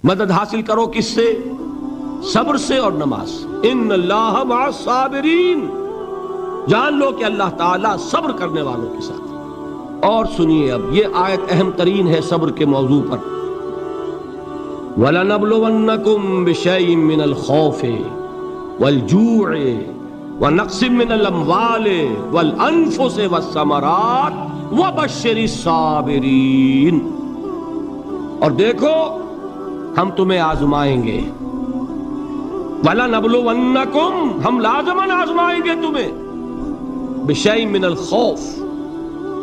مدد حاصل کرو کس سے؟ صبر سے اور نماز سے۔ ان اللہ مع الصابرین، جان لو کہ اللہ تعالیٰ صبر کرنے والوں کے ساتھ۔ اور سنیے اب یہ آیت اہم ترین ہے صبر کے موضوع پر۔ وَلَنَبْلُوَنَّكُمْ بِشَيْءٍ مِّنَ الْخَوْفِ وَالْجُوعِ وَنَقْصٍ مِّنَ الْأَمْوَالِ وَالْأَنفُسِ وَالثَّمَرَاتِ وَبَشِّرِ الصَّابِرِينَ، اور دیکھو ہم تمہیں آزمائیں گے۔ وَلَنَبْلُوَنَّكُمْ، ہم لازماً آزمائیں گے تمہیں، بِشَيْءٍ مِّنَ الْخَوْفِ،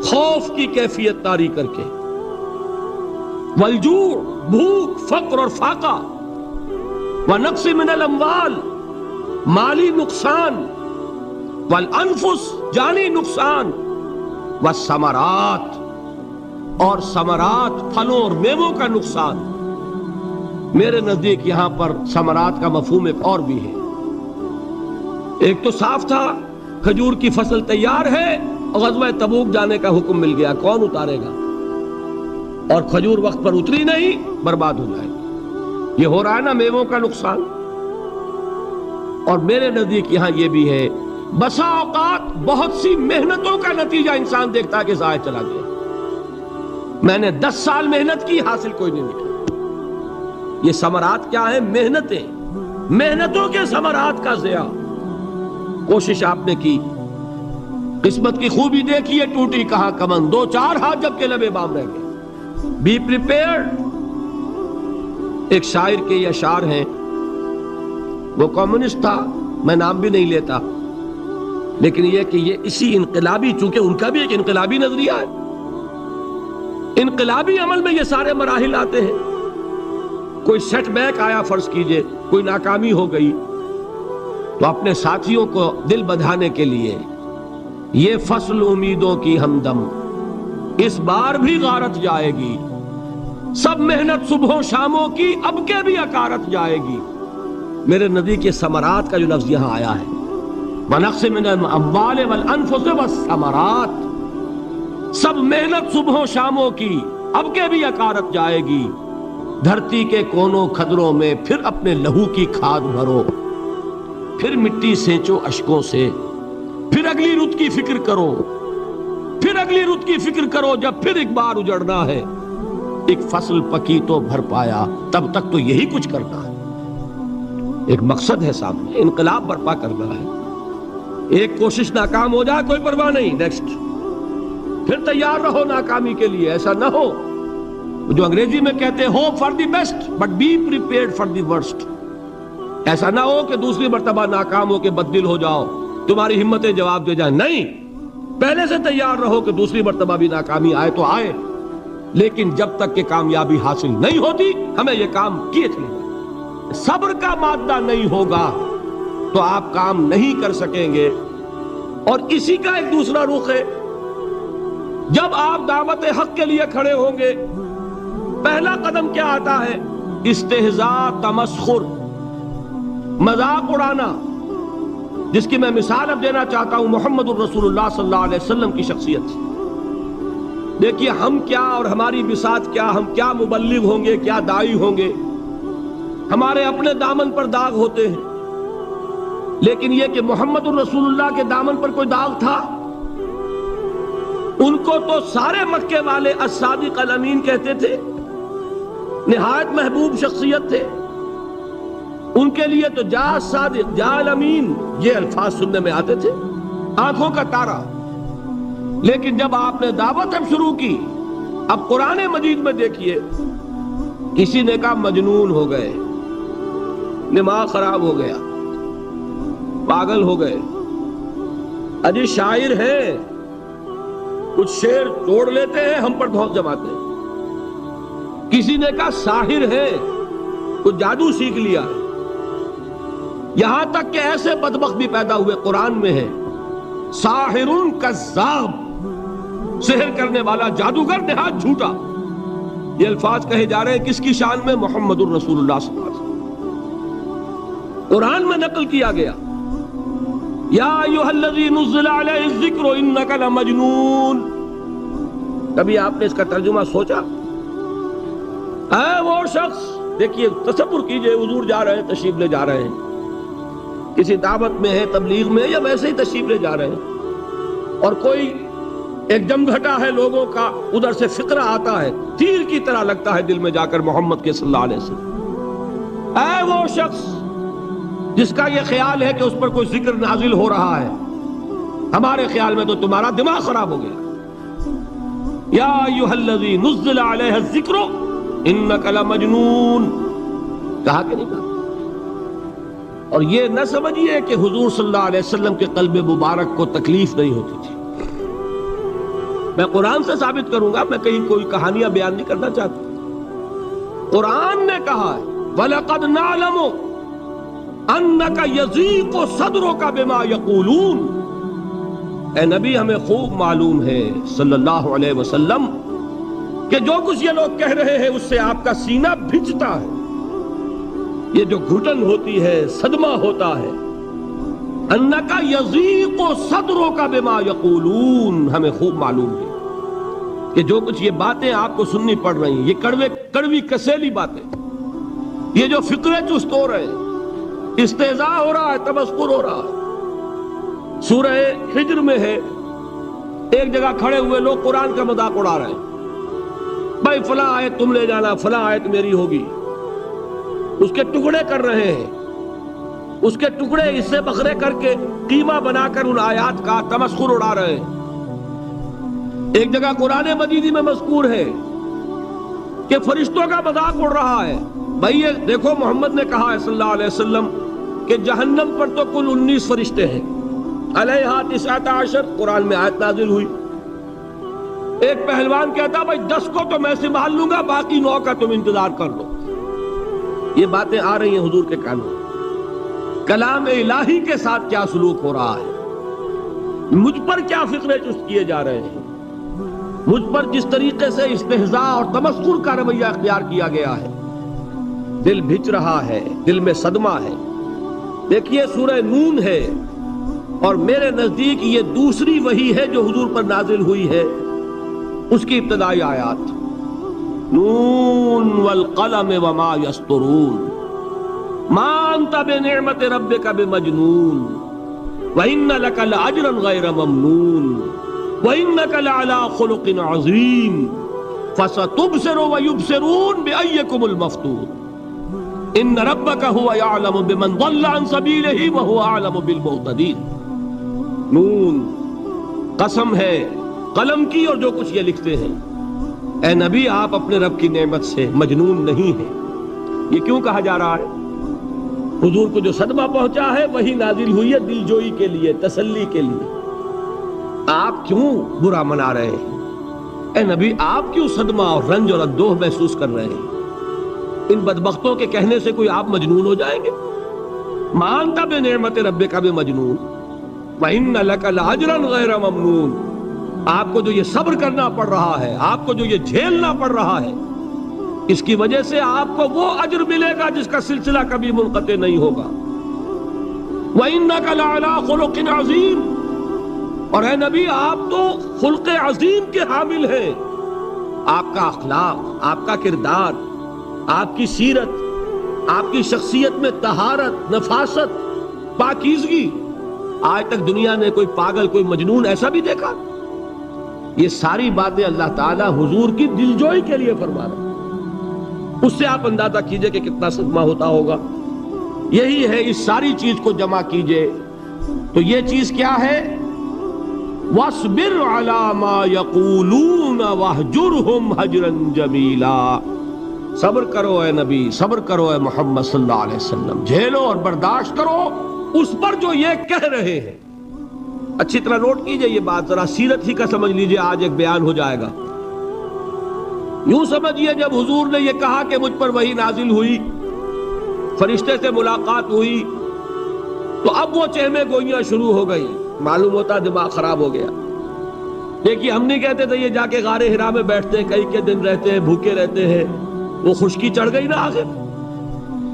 خوف کی کیفیت طاری کر کے، والجوع، بھوک، فقر اور فاقہ، ونقص من الاموال، مالی نقصان، والانفس، جانی نقصان، والثمرات، اور ثمرات، پھلوں اور میووں کا نقصان۔ میرے نزدیک یہاں پر ثمرات کا مفہوم ایک اور بھی ہے۔ ایک تو صاف تھا کھجور کی فصل تیار ہے، غزوہ تبوک جانے کا حکم مل گیا، کون اتارے گا؟ اور کھجور وقت پر اتری نہیں، برباد ہو جائے گی۔ یہ ہو رہا ہے نا میووں کا نقصان۔ اور میرے نزدیک یہاں یہ بھی ہے، بسا اوقات بہت سی محنتوں کا نتیجہ انسان دیکھتا ہے کہ ضائع چلا گیا، میں نے 10 سال محنت کی، حاصل کوئی نہیں نکلا۔ یہ ثمرات کیا ہیں؟ محنتیں، محنتوں کے ثمرات کا ضیاع۔ کوشش آپ نے کی، قسمت کی خوبی دیکھیے، ٹوٹی کہاں کمن، 2-4 ہاتھ جب کے لبے بام رہ گئے۔ Be prepared. ایک شاعر کے یہ اشعار ہیں، وہ کمیونسٹ تھا، میں نام بھی نہیں لیتا، لیکن یہ کہ یہ اسی انقلابی، چونکہ ان کا بھی ایک انقلابی نظریہ ہے، انقلابی عمل میں یہ سارے مراحل آتے ہیں۔ کوئی سیٹ بیک آیا، فرض کیجئے کوئی ناکامی ہو گئی، تو اپنے ساتھیوں کو دل بدھانے کے لیے، یہ فصل امیدوں کی ہمدم، اس بار بھی غارت جائے گی، سب محنت صبحوں شاموں کی اب کے بھی اکارت جائے گی۔ میرے نزدیک یہ ثمرات کا جو لفظ یہاں آیا ہے، وَنَقْصٍ مِّنَ الْأَمْوَالِ وَالْأَنفُسِ وَالثَّمَرَاتِ، سب محنت صبحوں شاموں کی اب کے بھی اکارت جائے گی۔ دھرتی کے کونوں کھدروں میں پھر اپنے لہو کی کھاد بھرو، پھر مٹی سینچو اشکوں سے، پھر اگلی رت کی فکر کرو، پھر اگلی رت کی فکر کرو، جب پھر ایک بار اجڑنا ہے۔ ایک فصل پکی تو بھر پایا، تب تک تو یہی کچھ کرنا ہے۔ ایک مقصد ہے سامنے، انقلاب برپا کرنا ہے۔ ایک کوشش ناکام ہو جائے کوئی پرواہ نہیں، نیکسٹ، پھر تیار رہو ناکامی کے لیے۔ ایسا نہ ہو جو انگریزی میں کہتے ہیں hope for the best but be prepared for the worst. ایسا نہ ہو کہ دوسری مرتبہ ناکام ہو کے بددل ہو جاؤ، تمہاری ہمتیں جواب دے جائیں، نہیں، پہلے سے تیار رہو کہ دوسری مرتبہ بھی ناکامی آئے تو آئے، لیکن جب تک کہ کامیابی حاصل نہیں ہوتی ہمیں یہ کام کیے چلیں۔ صبر کا مادہ نہیں ہوگا تو آپ کام نہیں کر سکیں گے۔ اور اسی کا ایک دوسرا رخ ہے، جب آپ دعوت حق کے لیے کھڑے ہوں گے، پہلا قدم کیا آتا ہے؟ استہزاء، تمسخر، مذاق اڑانا، جس کی میں مثال اب دینا چاہتا ہوں محمد الرسول اللہ صلی اللہ علیہ وسلم کی شخصیت سے۔ دیکھیے ہم کیا اور ہماری بساط کیا، ہم کیا مبلغ ہوں گے، کیا داعی ہوں گے، ہمارے اپنے دامن پر داغ ہوتے ہیں، لیکن یہ کہ محمد الرسول اللہ کے دامن پر کوئی داغ تھا؟ ان کو تو سارے مکے والے الصادق الامین کہتے تھے، نہایت محبوب شخصیت تھے، ان کے لیے تو جا صادق، جا الامین، یہ الفاظ سننے میں آتے تھے، آنکھوں کا تارا۔ لیکن جب آپ نے دعوت اب شروع کی، اب قرآن مجید میں دیکھیے، کسی نے کہا مجنون ہو گئے، دماغ خراب ہو گیا، پاگل ہو گئے، اجی شاعر ہیں، کچھ شعر توڑ لیتے ہیں، ہم پر دھوس جماتے ہیں۔ کسی نے کہا ساحر ہے، کچھ جادو سیکھ لیا ہے، یہاں تک کہ ایسے بدبخت بھی پیدا ہوئے، قرآن میں ہے ساحر کذاب، سحر کرنے والا، جادوگر، نہایت جھوٹا۔ یہ الفاظ کہے جا رہے ہیں کس کی شان میں؟ محمد الرسول اللہ صلی اللہ علیہ وسلم۔ قرآن میں نقل کیا گیا، یا ایھا الذی نزل علیہ الذکر انک لمجنون۔ کبھی آپ نے اس کا ترجمہ سوچا؟ اے وہ شخص دیکھیے تصور کیجئے حضور جا رہے ہیں، تشریف لے جا رہے ہیں، کسی دعوت میں ہے، تبلیغ میں، یا ویسے ہی تشریف لے جا رہے ہیں، اور کوئی ایک جمگھٹا ہے لوگوں کا، ادھر سے فقرہ آتا ہے، تیر کی طرح لگتا ہے دل میں جا کر محمد کے صلی اللہ علیہ وسلم۔ اے وہ شخص جس کا یہ خیال ہے کہ اس پر کوئی ذکر نازل ہو رہا ہے، ہمارے خیال میں تو تمہارا دماغ خراب ہو گیا۔ یا ایھا الذی نزل علیہ الذکر انک لمجنون، کہا کہ نہیں کہا؟ اور یہ نہ سمجھیے کہ حضور صلی اللہ علیہ وسلم کے قلب مبارک کو تکلیف نہیں ہوتی تھی۔ میں قرآن سے ثابت کروں گا، میں کہیں کوئی کہانیاں بیان نہیں کرنا چاہتا۔ قرآن نے کہا ہے وَلَقَدْ نَعْلَمُ أَنَّكَ يَضِيقُ صَدْرُكَ بِمَا يَقُولُونَ، اے نبی ہمیں خوب معلوم ہے صلی اللہ علیہ وسلم کہ جو کچھ یہ لوگ کہہ رہے ہیں اس سے آپ کا سینہ بھجتا ہے، یہ جو گھٹن ہوتی ہے، صدمہ ہوتا ہے۔ انکا یضیق صدرک بما یقولون، ہمیں خوب معلوم ہے کہ جو کچھ یہ باتیں آپ کو سننی پڑ رہی ہیں، یہ کڑوی کسیلی باتیں، یہ جو فقرے چست ہو رہے ہیں، استہزاء ہو رہا ہے، تمسخر ہو رہا ہے۔ سورہ ہجر میں ہے، ایک جگہ کھڑے ہوئے لوگ قرآن کا مذاق اڑا رہے ہیں، بھائی فلاں آیت تم لے جانا، فلاں آیت میری ہوگی، اس کے ٹکڑے کر رہے ہیں، اس کے ٹکڑے حصے بکھرے کر کے قیمہ بنا کر ان آیات کا تمسخر اڑا رہے ہیں۔ ایک جگہ قرآن مجید میں مذکور ہے کہ فرشتوں کا مذاق اڑ رہا ہے، بھائی یہ دیکھو محمد نے کہا ہے صلی اللہ علیہ وسلم کہ جہنم پر تو کل 19 فرشتے ہیں، علیہا 19 قرآن میں آیت نازل ہوئی۔ ایک پہلوان کہتا بھائی 10 کو تو میں سنبھال لوں گا، باقی 9 کا تم انتظار کر لو۔ یہ باتیں آ رہی ہیں حضور کے کانوں، کلام الہی کے ساتھ کیا سلوک ہو رہا ہے، مجھ پر کیا فقرے چست کیے جا رہے ہیں، مجھ پر جس طریقے سے استہزاء اور تمسخر کا رویہ اختیار کیا گیا ہے، دل بھج رہا ہے، دل میں صدمہ ہے۔ دیکھیے سورہ نون ہے، اور میرے نزدیک یہ دوسری وحی ہے جو حضور پر نازل ہوئی ہے، اس کی ابتدائی آیات، نون والقلم وما یسطرون ما انت بنعمت ربک بمجنون وان لک لاجرا غیر ممنون وانک لعلی خلق عظیم فستبصر ویبصرون بأیکم المفتون ان ربک هو یعلم بمن ضل عن سبیلہ وهو اعلم بالمہتدین۔ نون قسم ہے قلم کی اور جو کچھ یہ لکھتے ہیں، اے نبی آپ اپنے رب کی نعمت سے مجنون نہیں ہیں۔ یہ کیوں کہا جا رہا ہے؟ حضور کو جو صدمہ پہنچا ہے وہی نازل ہوئی ہے دل جوئی کے لیے، تسلی کے لیے۔ آپ کیوں برا منا رہے ہیں؟ اے نبی آپ کیوں صدمہ اور رنج اور اندوہ محسوس کر رہے ہیں؟ ان بدبختوں کے کہنے سے کوئی آپ مجنون ہو جائیں گے؟ ما انت بنعمت ربک بمجنون وَإِنَّ لَكَ لَأَجْرًا غَيْرَ مَمْنُونَ، آپ کو جو یہ صبر کرنا پڑ رہا ہے، آپ کو جو یہ جھیلنا پڑ رہا ہے، اس کی وجہ سے آپ کو وہ اجر ملے گا جس کا سلسلہ کبھی منقطع نہیں ہوگا۔ وَإِنَّكَ لَعَلَىٰ خُلُقٍ عَظِيمٍ، اور اے نبی آپ تو خلق عظیم کے حامل ہیں۔ آپ کا اخلاق، آپ کا کردار، آپ کی سیرت، آپ کی شخصیت میں طہارت، نفاست، پاکیزگی، آج تک دنیا نے کوئی پاگل، کوئی مجنون ایسا بھی دیکھا؟ یہ ساری باتیں اللہ تعالیٰ حضور کی دلجوئی کے لیے فرما رہے ہیں۔ اس سے آپ اندازہ کیجئے کہ کتنا صدمہ ہوتا ہوگا۔ یہی ہے، اس ساری چیز کو جمع کیجئے تو یہ چیز کیا ہے؟ وَاصْبِرْ عَلَىٰ مَا يَقُولُونَ وَاهْجُرْهُمْ هَجْرًا جَمِيلًا، صبر کرو اے نبی، صبر کرو اے محمد صلی اللہ علیہ وسلم، جھیلو اور برداشت کرو اس پر جو یہ کہہ رہے ہیں۔ اچھی طرح نوٹ کیجئے یہ بات، ذرا سیرت ہی کا سمجھ لیجئے، آج ایک بیان ہو جائے گا۔ یوں سمجھیے جب حضور نے یہ کہا کہ مجھ پر وحی نازل ہوئی، فرشتے سے ملاقات ہوئی، تو اب وہ چہمے گوئیاں شروع ہو گئی، معلوم ہوتا دماغ خراب ہو گیا۔ دیکھیے ہم نہیں کہتے تھے یہ جا کے غار حرا میں بیٹھتے ہیں، کئی کے دن رہتے ہیں، بھوکے رہتے ہیں، وہ خشکی چڑھ گئی نا آخر۔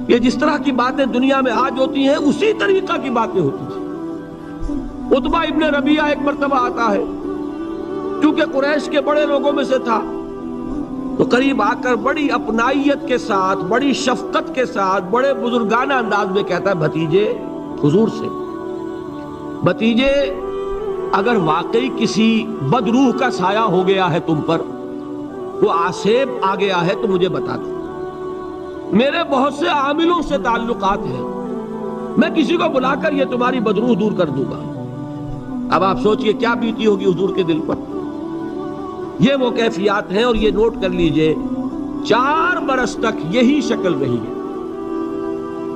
یہ جس طرح کی باتیں دنیا میں آج ہوتی ہیں اسی طریقہ کی باتیں ہوتی تھی۔ عتبہ ابن ربیعہ ایک مرتبہ آتا ہے، چونکہ قریش کے بڑے لوگوں میں سے تھا، تو قریب آ کر بڑی اپنائیت کے ساتھ، بڑی شفقت کے ساتھ، بڑے بزرگانہ انداز میں کہتا ہے بھتیجے، حضور سے، بھتیجے اگر واقعی کسی بدروح کا سایہ ہو گیا ہے تم پر، وہ آسیب آ گیا ہے تو مجھے بتا دو، میرے بہت سے عاملوں سے تعلقات ہیں، میں کسی کو بلا کر یہ تمہاری بدروح دور کر دوں گا۔ اب آپ سوچئے کیا بیتی ہوگی حضور کے دل پر۔ یہ وہ کیفیات ہیں، اور یہ نوٹ کر لیجئے 4 برس تک یہی شکل رہی ہے۔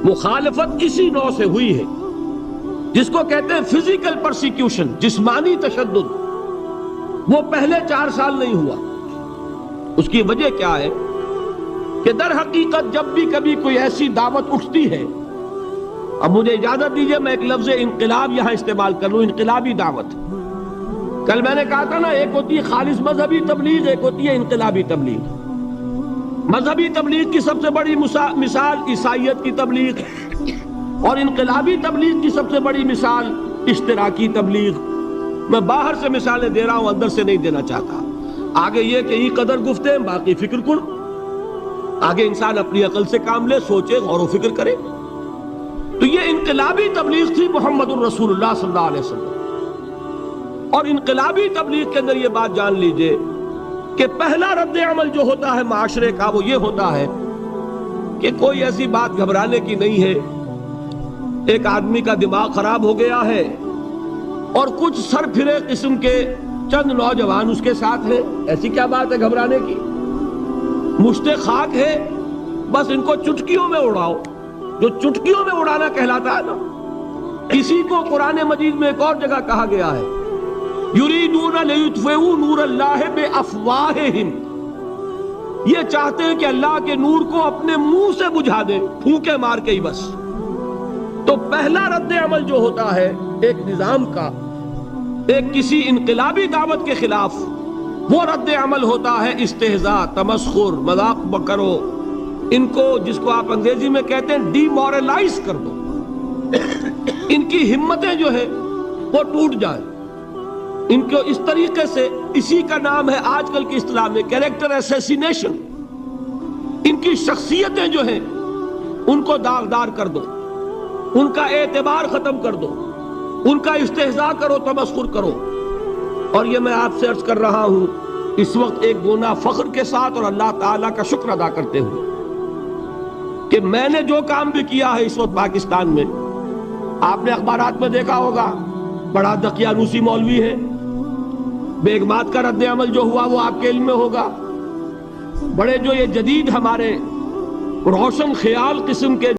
مخالفت اسی نوع سے ہوئی ہے جس کو کہتے ہیں فزیکل پرسیکیوشن، جسمانی تشدد، وہ پہلے 4 سال نہیں ہوا۔ اس کی وجہ کیا ہے کہ در حقیقت جب بھی کبھی کوئی ایسی دعوت اٹھتی ہے، اب مجھے اجازت دیجئے میں ایک لفظ انقلاب یہاں استعمال کر لوں، انقلابی دعوت۔ کل میں نے کہا تھا نا، ایک ہوتی ہے خالص مذہبی تبلیغ، ایک ہوتی ہے انقلابی تبلیغ۔ مذہبی تبلیغ کی سب سے بڑی مثال عیسائیت کی تبلیغ، اور انقلابی تبلیغ کی سب سے بڑی مثال اشتراکی تبلیغ۔ میں باہر سے مثالیں دے رہا ہوں، اندر سے نہیں دینا چاہتا۔ آگے یہ کہ یہ قدر گفتیں، باقی فکر کن۔ آگے انسان اپنی عقل سے کام لے، سوچے، غور و فکر کرے۔ تو یہ انقلابی تبلیغ تھی محمد الرسول اللہ صلی اللہ علیہ وسلم۔ اور انقلابی تبلیغ کے اندر یہ بات جان لیجئے کہ پہلا رد عمل جو ہوتا ہے معاشرے کا، وہ یہ ہوتا ہے کہ کوئی ایسی بات گھبرانے کی نہیں ہے، ایک آدمی کا دماغ خراب ہو گیا ہے اور کچھ سر پھرے قسم کے چند نوجوان اس کے ساتھ ہیں، ایسی کیا بات ہے گھبرانے کی؟ مشت خاک ہے، بس ان کو چٹکیوں میں اڑاؤ۔ جو چٹکیوں میں اڑانا کہلاتا ہے نا، اسی کو قرآن مجید میں ایک اور جگہ کہا گیا ہے، یریدون لیطفئوا نور اللہ بافواہہم، یہ چاہتے ہیں کہ اللہ کے نور کو اپنے منہ سے بجھا دیں، پھونکے مار کے ہی بس۔ تو پہلا رد عمل جو ہوتا ہے ایک نظام کا، ایک کسی انقلابی دعوت کے خلاف، وہ رد عمل ہوتا ہے استہزاء، تمسخر، مذاق کرو، ان کو جس کو آپ انگریزی میں کہتے ہیں ڈی مورلائز کر دو، ان کی ہمتیں جو ہے وہ ٹوٹ جائیں، ان کو اس طریقے سے، اسی کا نام ہے آج کل کی اصطلاح میں کیریکٹر اسیسینیشن، ان کی شخصیتیں جو ہیں ان کو داغدار کر دو، ان کا اعتبار ختم کر دو، ان کا استہزاء کرو، تمسخر کرو۔ اور یہ میں آپ سے عرض کر رہا ہوں اس وقت ایک گونا فخر کے ساتھ اور اللہ تعالیٰ کا شکر ادا کرتے ہوئے کہ میں نے جو کام بھی کیا ہے اس وقت پاکستان میں، آپ نے اخبارات میں دیکھا ہوگا، بڑا دقیانوسی مولوی ہے، بیگمات کا رد عمل جو ہوا وہ آپ کے علم میں ہوگا، بڑے جو یہ جدید ہمارے روشن خیال قسم کے